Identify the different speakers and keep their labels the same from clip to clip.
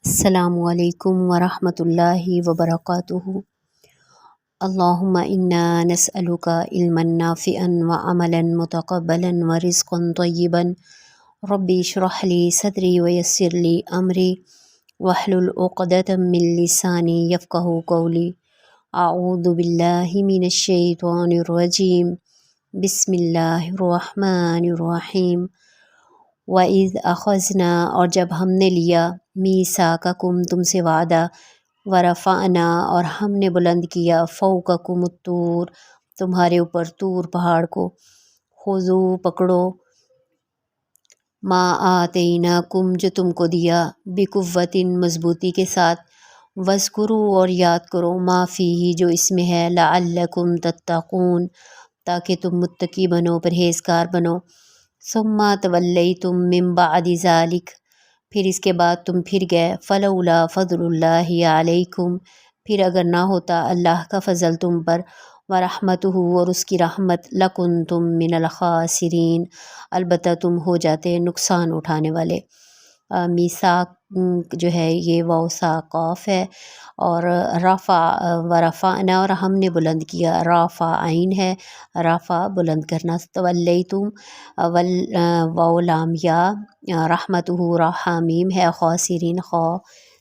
Speaker 1: السلام علیکم ورحمۃ اللہ وبرکاتہ۔ اللہم انا نسألک علما نافعا وعملا متقبلا ورزقا طیبا رب اشرح لی صدری ویسر لی امری واحلل عقدۃ من لسانی یفقہوا قولی۔ اعوذ باللہ من الشیطان الرجیم، بسم اللہ الرحمن الرحیم۔ وَإِذْ أَخَذْنَا، اور جب ہم نے لیا، مِيثَاقَكُمْ تم سے وعدہ، وَرَفَعْنَا اور ہم نے بلند کیا، فَوْقَكُمُ الطُّورَ تمہارے اوپر طور پہاڑ کو، خُذُوا پکڑو، مَا آتَيْنَاكُمْ جو تم کو دیا، بِقُوَّةٍ مضبوطی کے ساتھ، وَاذْكُرُوا اور یاد کرو، مَا فِيهِ جو اس میں ہے، لَعَلَّكُمْ تَتَّقُونَ تاکہ تم متقی بنو، پرہیزگار بنو۔ ثم تولیتم من بعد ذلک پھر اس کے بعد تم پھر گئے، فلولا فضل اللہ علیکم پھر اگر نہ ہوتا اللہ کا فضل تم پر، ورحمتہ اور اس کی رحمت، لکنتم من الخاسرین البتہ تم ہو جاتے نقصان اٹھانے والے۔ میثاق جو ہے یہ واو سا قاف ہے، اور رفع ورفعنا اور ہم نے بلند کیا، رافع عین ہے، رافع بلند کرنا، تولیتم واو لام یا، رحمتہ را میم ہے، خاسرین خا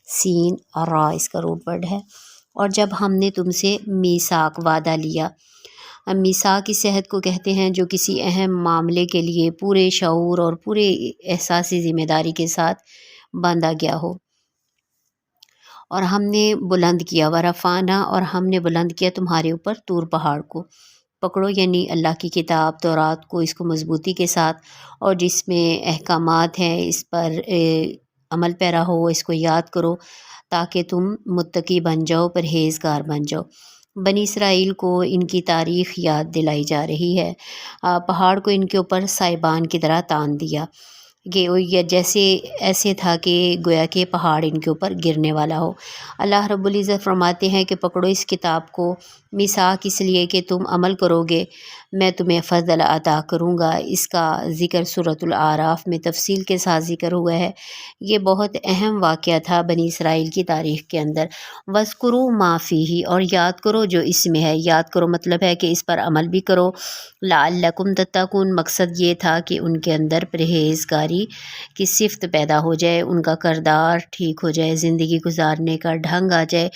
Speaker 1: سین اور را اس کا روٹ ورڈ ہے۔ اور جب ہم نے تم سے میثاق وعدہ لیا، میثاق اس عہد کو کہتے ہیں جو کسی اہم معاملے کے لیے پورے شعور اور پورے احساسی ذمہ داری کے ساتھ باندھا گیا ہو۔ اور ہم نے بلند کیا، ورفعنا اور ہم نے بلند کیا تمہارے اوپر طور پہاڑ کو، پکڑو یعنی اللہ کی کتاب تورات کو، اس کو مضبوطی کے ساتھ، اور جس میں احکامات ہیں اس پر عمل پیرا ہو، اس کو یاد کرو تاکہ تم متقی بن جاؤ، پرہیزگار بن جاؤ۔ بنی اسرائیل کو ان کی تاریخ یاد دلائی جا رہی ہے۔ پہاڑ کو ان کے اوپر سائبان کی طرح تان دیا کہ یہ جیسے ایسے تھا کہ گویا کہ پہاڑ ان کے اوپر گرنے والا ہو۔ اللہ رب العزت فرماتے ہیں کہ پکڑو اس کتاب کو، میثاق اس لیے کہ تم عمل کرو گے، میں تمہیں فضل عطا کروں گا۔ اس کا ذکر سورۃ الاعراف میں تفصیل کے ساتھ ذکر ہوا ہے۔ یہ بہت اہم واقعہ تھا بنی اسرائیل کی تاریخ کے اندر۔ وَاذْكُرُوا مَا فِيهِ اور یاد کرو جو اس میں ہے، یاد کرو مطلب ہے کہ اس پر عمل بھی کرو، لعلکم تتقون مقصد یہ تھا کہ ان کے اندر پرہیزگاری کی صفت پیدا ہو جائے، ان کا کردار ٹھیک ہو جائے، زندگی گزارنے کا ڈھنگ آ جائے۔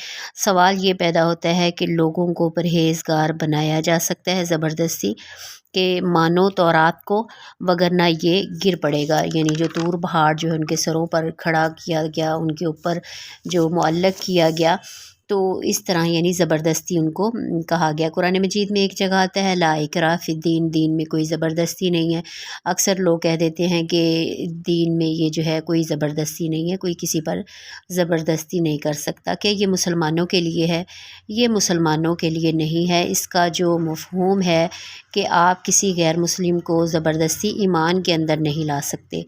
Speaker 1: سوال یہ پیدا ہوتا ہے کہ لوگوں کو پرہیزگار بنایا جا سکتا ہے زبردستی کہ مانو تورات کو، وگرنہ یہ گر پڑے گا، یعنی جو طور پہاڑ جو ان کے سروں پر کھڑا کیا گیا، ان کے اوپر جو معلق کیا گیا، تو اس طرح یعنی زبردستی ان کو کہا گیا۔ قرآن مجید میں ایک جگہ آتا ہے لا اکراہ فی الدین، دین میں کوئی زبردستی نہیں ہے۔ اکثر لوگ کہہ دیتے ہیں کہ دین میں یہ جو ہے کوئی زبردستی نہیں ہے، کوئی کسی پر زبردستی نہیں کر سکتا۔ کہ یہ مسلمانوں کے لیے ہے؟ یہ مسلمانوں کے لیے نہیں ہے۔ اس کا جو مفہوم ہے کہ آپ کسی غیر مسلم کو زبردستی ایمان کے اندر نہیں لا سکتے،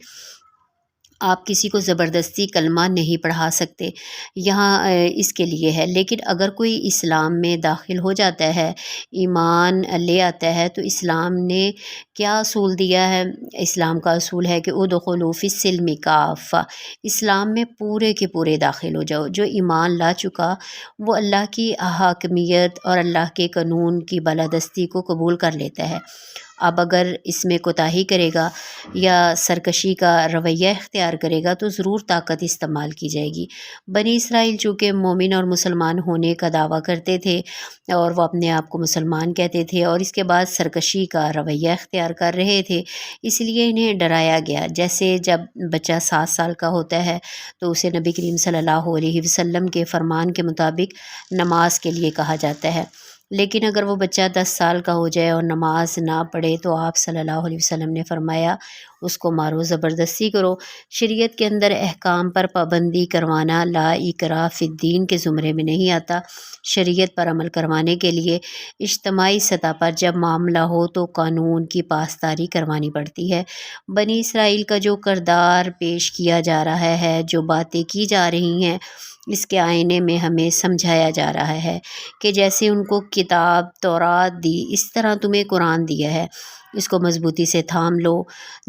Speaker 1: آپ کسی کو زبردستی کلمہ نہیں پڑھا سکتے، یہاں اس کے لیے ہے۔ لیکن اگر کوئی اسلام میں داخل ہو جاتا ہے، ایمان لے آتا ہے، تو اسلام نے کیا اصول دیا ہے؟ اسلام کا اصول ہے کہ ادخلوا فی السلم کافہ، اسلام میں پورے کے پورے داخل ہو جاؤ۔ جو ایمان لا چکا وہ اللہ کی حاکمیت اور اللہ کے قانون کی بالادستی کو قبول کر لیتا ہے۔ اب اگر اس میں کوتاہی کرے گا یا سرکشی کا رویہ اختیار کرے گا تو ضرور طاقت استعمال کی جائے گی۔ بنی اسرائیل چونکہ مومن اور مسلمان ہونے کا دعویٰ کرتے تھے اور وہ اپنے آپ کو مسلمان کہتے تھے، اور اس کے بعد سرکشی کا رویہ اختیار کر رہے تھے، اس لیے انہیں ڈرایا گیا۔ جیسے جب بچہ 7 سال کا ہوتا ہے تو اسے نبی کریم صلی اللہ علیہ وسلم کے فرمان کے مطابق نماز کے لیے کہا جاتا ہے، لیکن اگر وہ بچہ 10 سال کا ہو جائے اور نماز نہ پڑھے تو آپ صلی اللہ علیہ وسلم نے فرمایا اس کو مارو، زبردستی کرو۔ شریعت کے اندر احکام پر پابندی کروانا لا اکراہ فی الدین کے زمرے میں نہیں آتا۔ شریعت پر عمل کروانے کے لیے اجتماعی سطح پر جب معاملہ ہو تو قانون کی پاسداری کروانی پڑتی ہے۔ بنی اسرائیل کا جو کردار پیش کیا جا رہا ہے، جو باتیں کی جا رہی ہیں، اس کے آئینے میں ہمیں سمجھایا جا رہا ہے کہ جیسے ان کو کتاب تورات دی، اس طرح تمہیں قرآن دیا ہے، اس کو مضبوطی سے تھام لو۔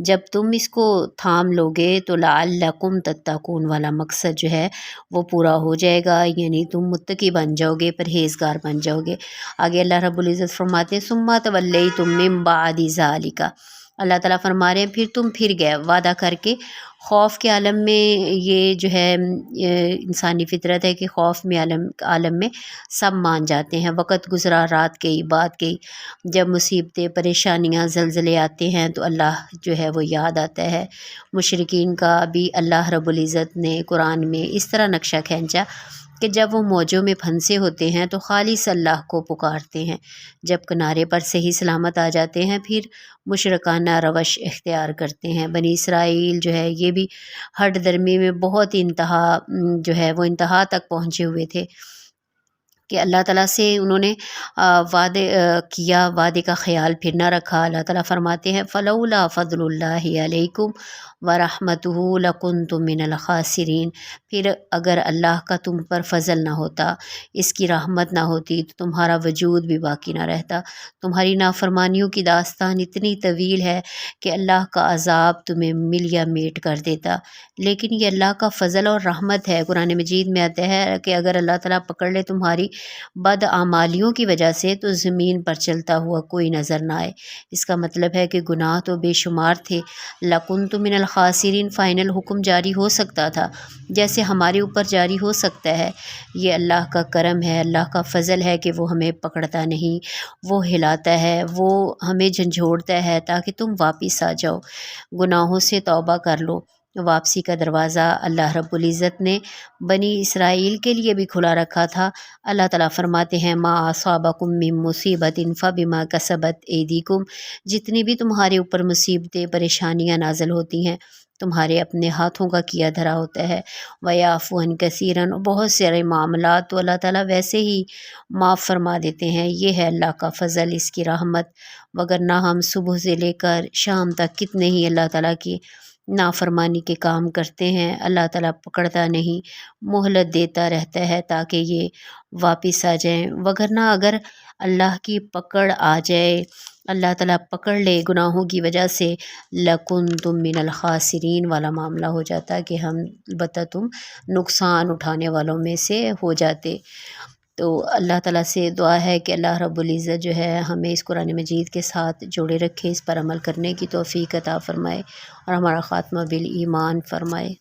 Speaker 1: جب تم اس کو تھام لو گے تو لعلکم تتقون والا مقصد جو ہے وہ پورا ہو جائے گا، یعنی تم متقی بن جاؤ گے، پرہیزگار بن جاؤ گے۔ آگے اللہ رب العزت فرماتے ہیں ثم تولیتم من بعد ذالک، اللہ تعالیٰ فرما رہے ہیں پھر تم پھر گئے وعدہ کر کے۔ خوف کے عالم میں یہ جو ہے انسانی فطرت ہے کہ خوف میں عالم میں سب مان جاتے ہیں۔ وقت گزرا، رات گئی، بات گئی، جب مصیبتیں، پریشانیاں، زلزلے آتے ہیں تو اللہ جو ہے وہ یاد آتا ہے۔ مشرکین کا بھی اللہ رب العزت نے قرآن میں اس طرح نقشہ کھینچا کہ جب وہ موجوں میں پھنسے ہوتے ہیں تو خالص اللہ کو پکارتے ہیں، جب کنارے پر صحیح سلامت آ جاتے ہیں پھر مشرکانہ روش اختیار کرتے ہیں۔ بنی اسرائیل جو ہے یہ بھی ہٹ درمی میں بہت انتہا جو ہے وہ انتہا تک پہنچے ہوئے تھے کہ اللہ تعالیٰ سے انہوں نے وعدے کیا، وعدے کا خیال پھر نہ رکھا۔ اللہ تعالیٰ فرماتے ہیں فلولا فضل اللہ علیکم ورحمتہ لکنتم من الخاسرین، پھر اگر اللہ کا تم پر فضل نہ ہوتا، اس کی رحمت نہ ہوتی تو تمہارا وجود بھی باقی نہ رہتا۔ تمہاری نافرمانیوں کی داستان اتنی طویل ہے کہ اللہ کا عذاب تمہیں مل یا میٹ کر دیتا، لیکن یہ اللہ کا فضل اور رحمت ہے۔ قرآن مجید میں آتا ہے کہ اگر اللہ تعالیٰ پکڑ لے تمہاری بد اعمالیوں کی وجہ سے تو زمین پر چلتا ہوا کوئی نظر نہ آئے۔ اس کا مطلب ہے کہ گناہ تو بے شمار تھے۔ لَكُنْتُم مِّنَ الْخَاسِرِينَ فائنل حکم جاری ہو سکتا تھا جیسے ہمارے اوپر جاری ہو سکتا ہے۔ یہ اللہ کا کرم ہے، اللہ کا فضل ہے کہ وہ ہمیں پکڑتا نہیں، وہ ہلاتا ہے، وہ ہمیں جھنجھوڑتا ہے تاکہ تم واپس آ جاؤ، گناہوں سے توبہ کر لو۔ واپسی کا دروازہ اللہ رب العزت نے بنی اسرائیل کے لیے بھی کھلا رکھا تھا۔ اللہ تعالیٰ فرماتے ہیں ما اصابکم من مصیبت فبما کسبت ایدیکم، جتنی بھی تمہارے اوپر مصیبتیں، پریشانیاں نازل ہوتی ہیں تمہارے اپنے ہاتھوں کا کیا دھرا ہوتا ہے۔ ویعفو عن کثیرا، بہت سارے معاملات تو اللہ تعالیٰ ویسے ہی معاف فرما دیتے ہیں۔ یہ ہے اللہ کا فضل، اس کی رحمت، وگرنہ ہم صبح سے لے کر شام تک کتنے ہی اللہ تعالیٰ کی نافرمانی کے کام کرتے ہیں، اللہ تعالیٰ پکڑتا نہیں، مہلت دیتا رہتا ہے تاکہ یہ واپس آ جائیں۔ وگرنہ اگر اللہ کی پکڑ آ جائے، اللہ تعالیٰ پکڑ لے گناہوں کی وجہ سے، لَكُنْتُم مِّنَ الْخَاسِرِينَ والا معاملہ ہو جاتا کہ ہم البتہ تم نقصان اٹھانے والوں میں سے ہو جاتے۔ تو اللہ تعالیٰ سے دعا ہے کہ اللہ رب العزت جو ہے ہمیں اس قرآن مجید کے ساتھ جوڑے رکھے، اس پر عمل کرنے کی توفیق عطا فرمائے اور ہمارا خاتمہ بالایمان فرمائے۔